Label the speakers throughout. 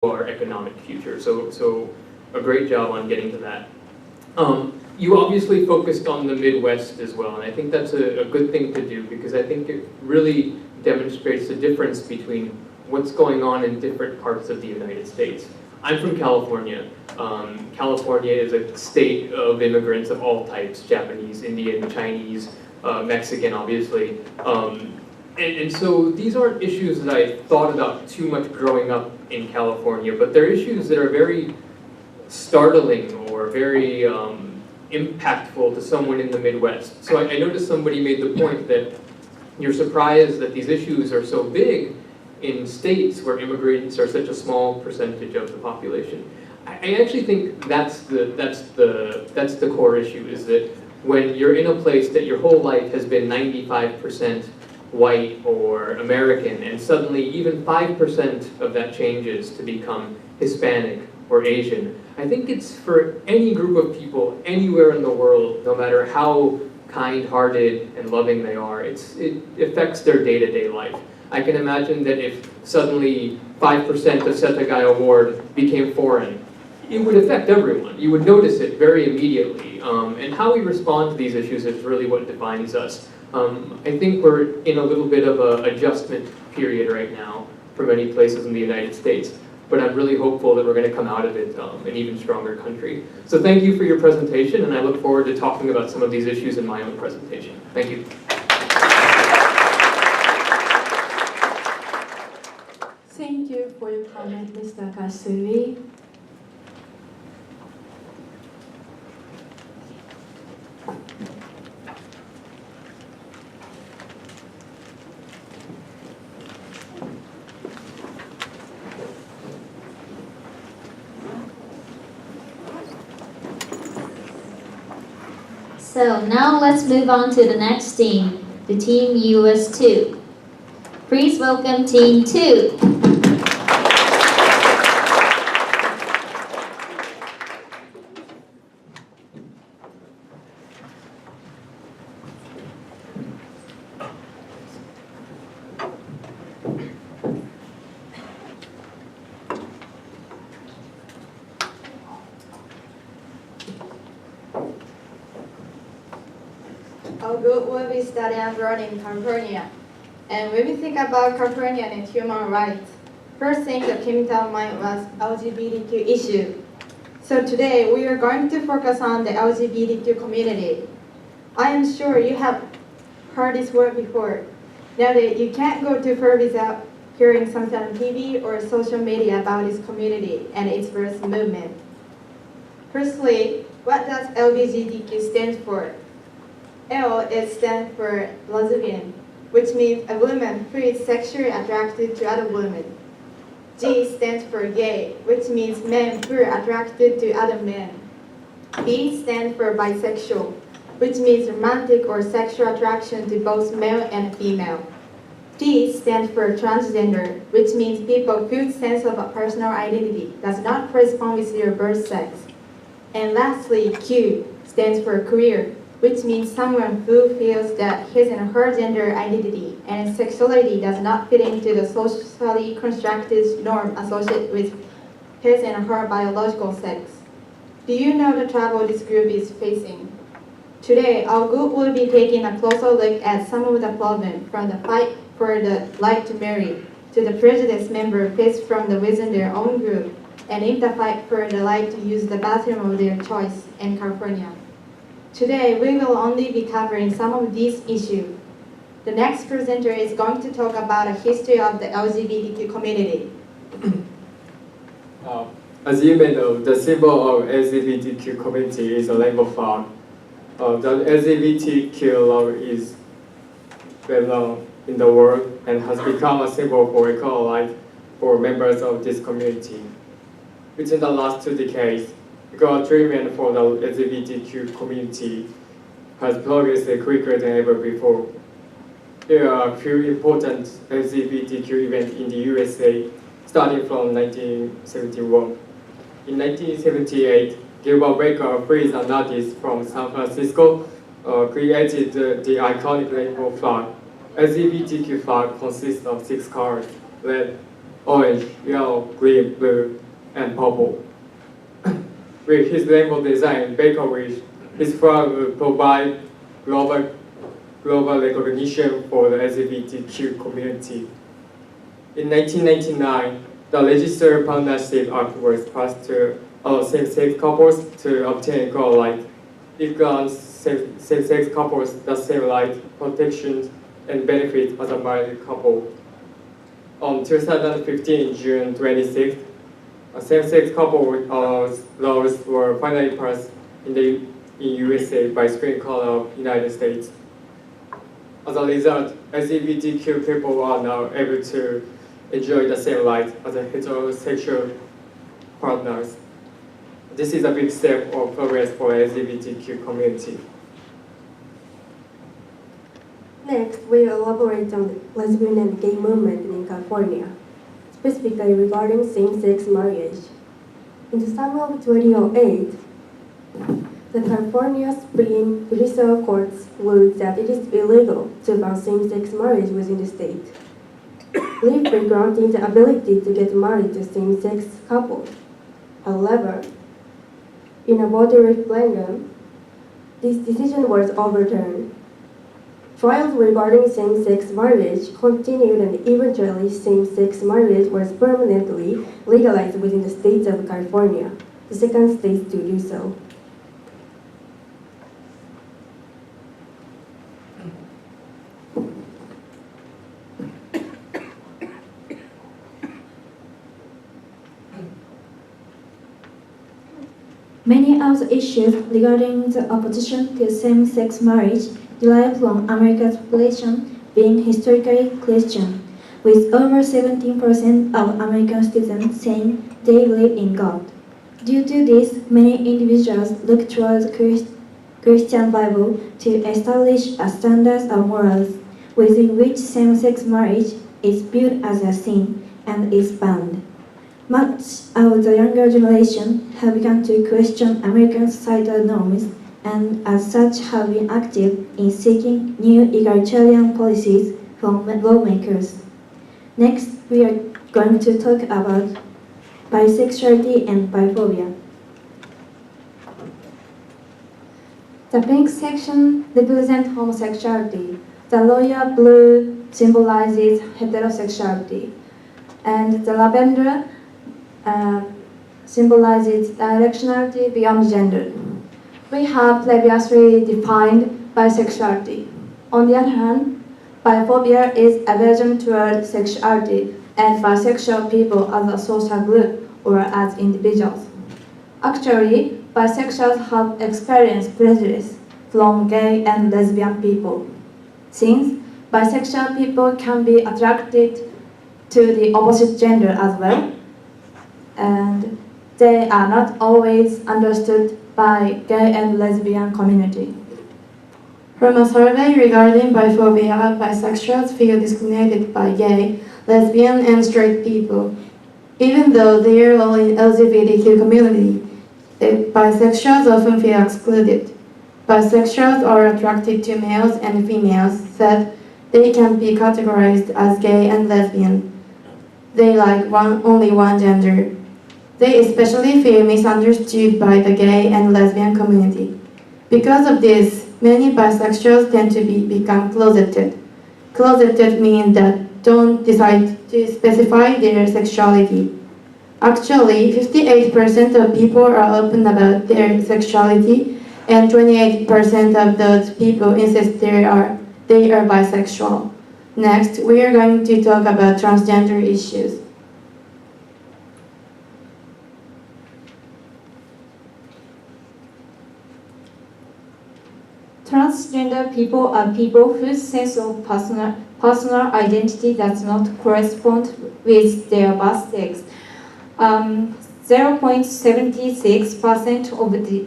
Speaker 1: our economic future. So a great job on getting to that. You obviously focused on the Midwest as well, and I think that's a good thing to do because I think it really demonstrates the difference between what's going on in different parts of the United States. I'm from California. California is a state of immigrants of all types, Japanese, Indian, Chinese, Mexican, obviously. And so these aren't issues that I thought about too much growing up in California, but they're issues that are very startling or very impactful to someone in the Midwest. So I noticed somebody made the point that you're surprised that these issues are so big in states where immigrants are such a small percentage of the population. I actually think that's the core issue, is that when you're in a place that your whole life has been 95% white or American, and suddenly even 5% of that changes to become Hispanic or Asian, I think it's for any group of people anywhere in the world, no matter how kind-hearted and loving they are, it affects their day-to-day life. I can imagine that if suddenly 5% of Setagaya Ward became foreign, it would affect everyone. You would notice it very immediately. And how we respond to these issues is really what defines us. I think we're in a little bit of an adjustment period right now for many places in the United States, but I'm really hopeful that we're going to come out of it an even stronger country. So thank you for your presentation, and I look forward to talking about some of these issues in my own presentation. Thank you.
Speaker 2: Thank you for your comment, Mr. Kasui.
Speaker 3: So now let's move on to the next team, the Team US 2. Please welcome Team 2.
Speaker 4: Our group will be studying abroad in California. And when we think about California and human rights, first thing that came to our mind was LGBTQ issue. So today we are going to focus on the LGBTQ community. I am sure you have heard this word before. Now that you can't go too far without hearing something on TV or social media about this community and its birth movement. Firstly, what does LGBTQ stand for? L stands for lesbian, which means a woman who is sexually attracted to other women. G stands for gay, which means men who are attracted to other men. B stands for bisexual, which means romantic or sexual attraction to both male and female. T stands for transgender, which means people whose sense of a personal identity does not correspond with their birth sex. And lastly, Q stands for queer, which means someone who feels that his and her gender identity and sexuality does not fit into the socially constructed norm associated with his and her biological sex. Do you know the trouble this group is facing? Today, our group will be taking a closer look at some of the problems, from the fight for the right to marry to the prejudice members face from within their own group, and in the fight for the right to use the bathroom of their choice in California. Today, we will only be covering some of these issues. The next presenter is going to talk about a history of the LGBTQ community.
Speaker 5: As you may know, the symbol of LGBTQ community is a rainbow flag. The LGBTQ law is well known in the world and has become a symbol for equal rights for members of this community. Within the last 2 decades, equal treatment for the LGBTQ community has progressed quicker than ever before. There are a few important LGBTQ events in the USA, starting from 1971. In 1978, Gilbert Baker, who is an artist from San Francisco, created the iconic rainbow flag. LGBTQ flag consists of 6 colors: red, orange, yellow, green, blue, and purple. With his rainbow design, Baker wished his flag would provide global recognition for the LGBTQ community. In 1999, the Registered Partnership Act was passed to allow same-sex couples to obtain equal rights. It grants same-sex couples the same rights, protections, and benefits as a married couple. On 2015, June 26th, a same-sex couple laws were finally passed in USA by Supreme Court of United States. As a result, LGBTQ people are now able to enjoy the same rights as heterosexual partners. This is a big step of progress for LGBTQ community.
Speaker 2: Next, we will elaborate on the lesbian and gay movement in California, specifically regarding same-sex marriage. In the summer of 2008, the California Supreme Judicial Courts ruled that it is illegal to ban same-sex marriage within the state, briefly granting the ability to get married to same-sex couples. However, in a voter referendum, this decision was overturned. Trials regarding same-sex marriage continued, and eventually same-sex marriage was permanently legalized within the state of California, the second state to do so.
Speaker 6: Many of the issues regarding the opposition to same-sex marriage derive from America's population being historically Christian, with over 17% of American citizens saying they believe in God. Due to this, many individuals look towards the Christian Bible to establish a standard of morals within which same-sex marriage is viewed as a sin and is banned. Much of the younger generation have begun to question American societal norms and as such have been active in seeking new egalitarian policies from lawmakers. Next, we are going to talk about bisexuality and biphobia. The pink section represents homosexuality. The royal blue symbolizes heterosexuality. And the lavender symbolizes directionality beyond gender. We have previously defined bisexuality. On the other hand, biphobia is aversion toward sexuality and bisexual people as a social group or as individuals. Actually, bisexuals have experienced prejudice from gay and lesbian people, since bisexual people can be attracted to the opposite gender as well, and they are not always understood by gay and lesbian community.
Speaker 4: From a survey regarding biphobia, bisexuals feel discriminated by gay, lesbian, and straight people. Even though they are all in LGBTQ community, bisexuals often feel excluded. Bisexuals are attracted to males and females, said they can be categorized as gay and lesbian. They like only one gender. They especially feel misunderstood by the gay and lesbian community. Because of this, many bisexuals tend to become closeted. Closeted means that don't decide to specify their sexuality. Actually, 58% of people are open about their sexuality, and 28% of those people insist they are bisexual. Next, we are going to talk about transgender issues.
Speaker 6: Transgender people are people whose sense of personal identity does not correspond with their birth sex. 0.76% of the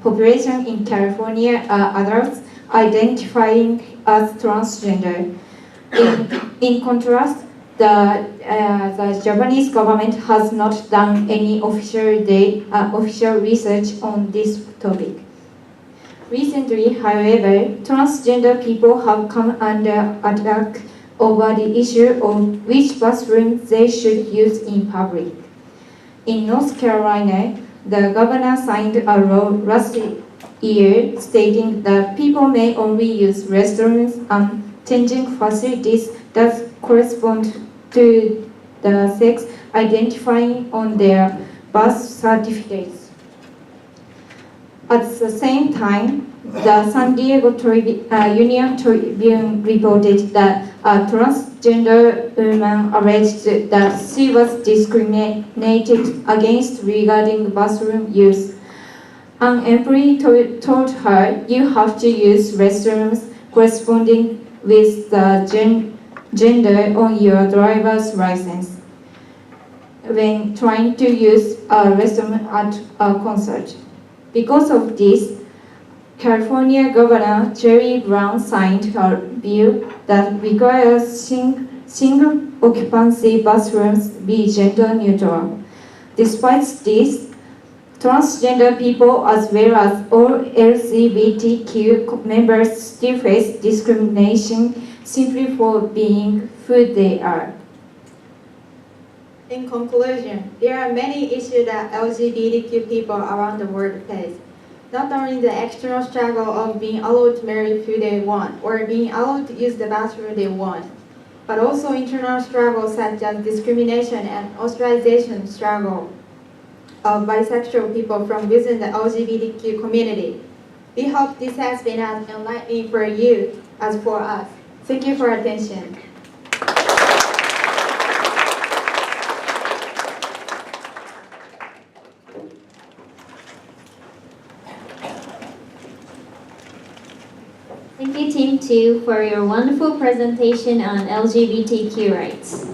Speaker 6: population in California are adults identifying as transgender. In contrast, the Japanese government has not done any official research on this topic. Recently, however, transgender people have come under attack over the issue of which bathroom they should use in public. In North Carolina, the governor signed a law last year stating that people may only use restrooms and changing facilities that correspond to the sex identifying on their birth certificates. At the same time, the San Diego Union Tribune reported that a transgender woman alleged that she was discriminated against regarding bathroom use. An employee told her, "You have to use restrooms corresponding with the gender on your driver's license when trying to use a restroom at a concert." Because of this, California Governor Jerry Brown signed a bill that requires single occupancy bathrooms be gender neutral. Despite this, transgender people as well as all LGBTQ members still face discrimination simply for being who they are.
Speaker 4: In conclusion, there are many issues that LGBTQ people around the world face. Not only the external struggle of being allowed to marry who they want or being allowed to use the bathroom they want, but also internal struggles such as discrimination and ostracization struggle of bisexual people from within the LGBTQ community. We hope this has been as enlightening for you as for us. Thank you for your attention.
Speaker 3: Thank you, Team 2, for your wonderful presentation on LGBTQ rights.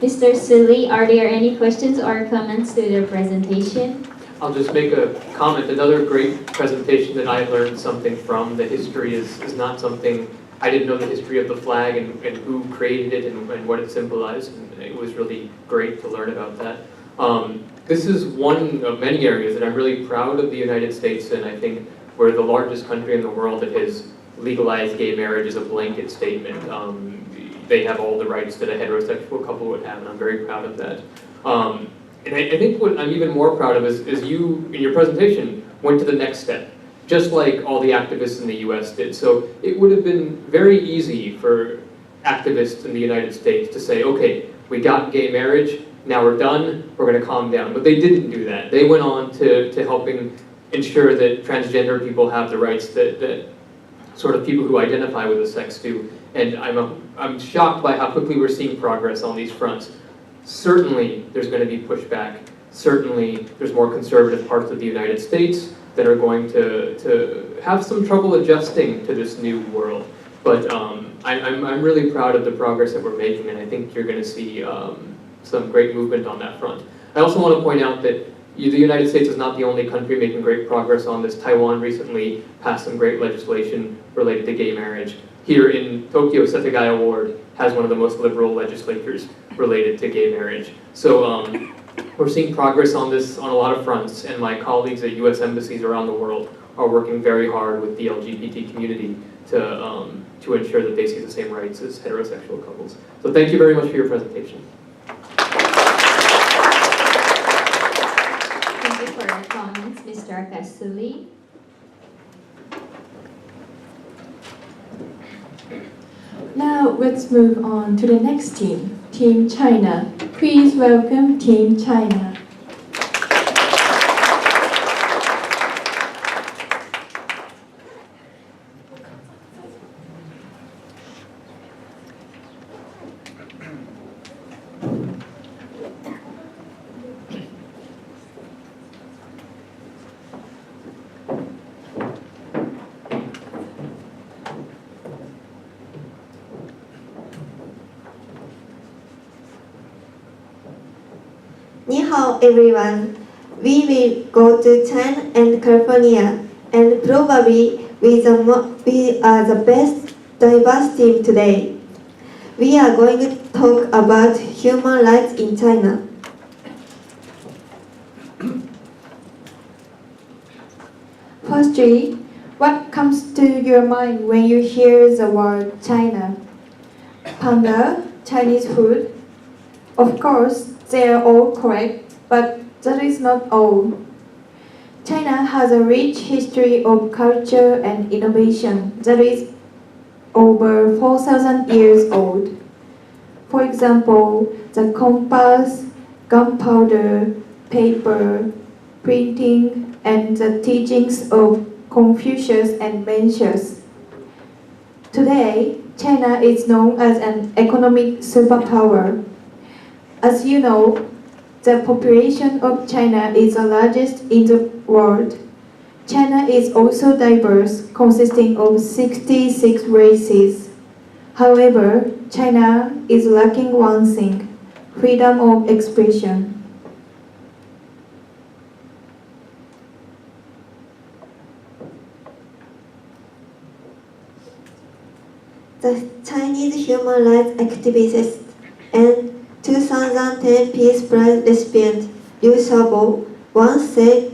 Speaker 3: Mr. Sully, are there any questions or comments to their presentation?
Speaker 1: I'll just make a comment. Another great presentation that I learned something from. The history is not something, I didn't know the history of the flag and who created it and what it symbolized. And it was really great to learn about that. This is one of many areas that I'm really proud of the United States, and I think we're the largest country in the world that has legalized gay marriage as a blanket statement. They have all the rights that a heterosexual couple would have, and I'm very proud of that. And I think what I'm even more proud of is you, in your presentation, went to the next step, just like all the activists in the US did. So it would have been very easy for activists in the United States to say, okay, we got gay marriage, now we're done, we're going to calm down. But they didn't do that. They went on to helping ensure that transgender people have the rights that sort of people who identify with the sex do. And I'm shocked by how quickly we're seeing progress on these fronts. Certainly, there's going to be pushback. Certainly, there's more conservative parts of the United States that are going to have some trouble adjusting to this new world. But I'm really proud of the progress that we're making, and I think you're going to see some great movement on that front. I also want to point out that the United States is not the only country making great progress on this. Taiwan recently passed some great legislation related to gay marriage. Here in Tokyo, Setagaya Ward has one of the most liberal legislatures related to gay marriage. So we're seeing progress on this on a lot of fronts, and my colleagues at US embassies around the world are working very hard with the LGBT community to ensure that they see the same rights as heterosexual couples. So thank you very much for your presentation.
Speaker 3: Thank you for your comments, Mr. Kasuli.
Speaker 7: Now let's move on to the next team, Team China. Please welcome Team China.
Speaker 8: Ni hao everyone. We will go to China and California, and probably we are the best diverse team today. We are going to talk about human rights in China.
Speaker 7: Firstly, what comes to your mind when you hear the word China? panda, Chinese food. Of course, they are all correct, but that is not all. China has a rich history of culture and innovation that is over 4,000 years old. For example, the compass, gunpowder, paper, printing, and the teachings of Confucius and Mencius. Today, China is known as an economic superpower. As you know, the population of China is the largest in the world. China is also diverse, consisting of 66 races. However, China is lacking one thing: freedom of expression.
Speaker 8: The Chinese human rights activist and 2010 Peace Prize recipient Liu Xiaobo once said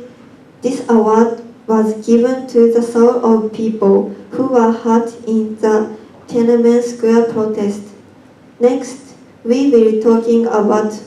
Speaker 8: this award was given to the soul of people who were hurt in the Tiananmen Square protest. Next, we will be talking about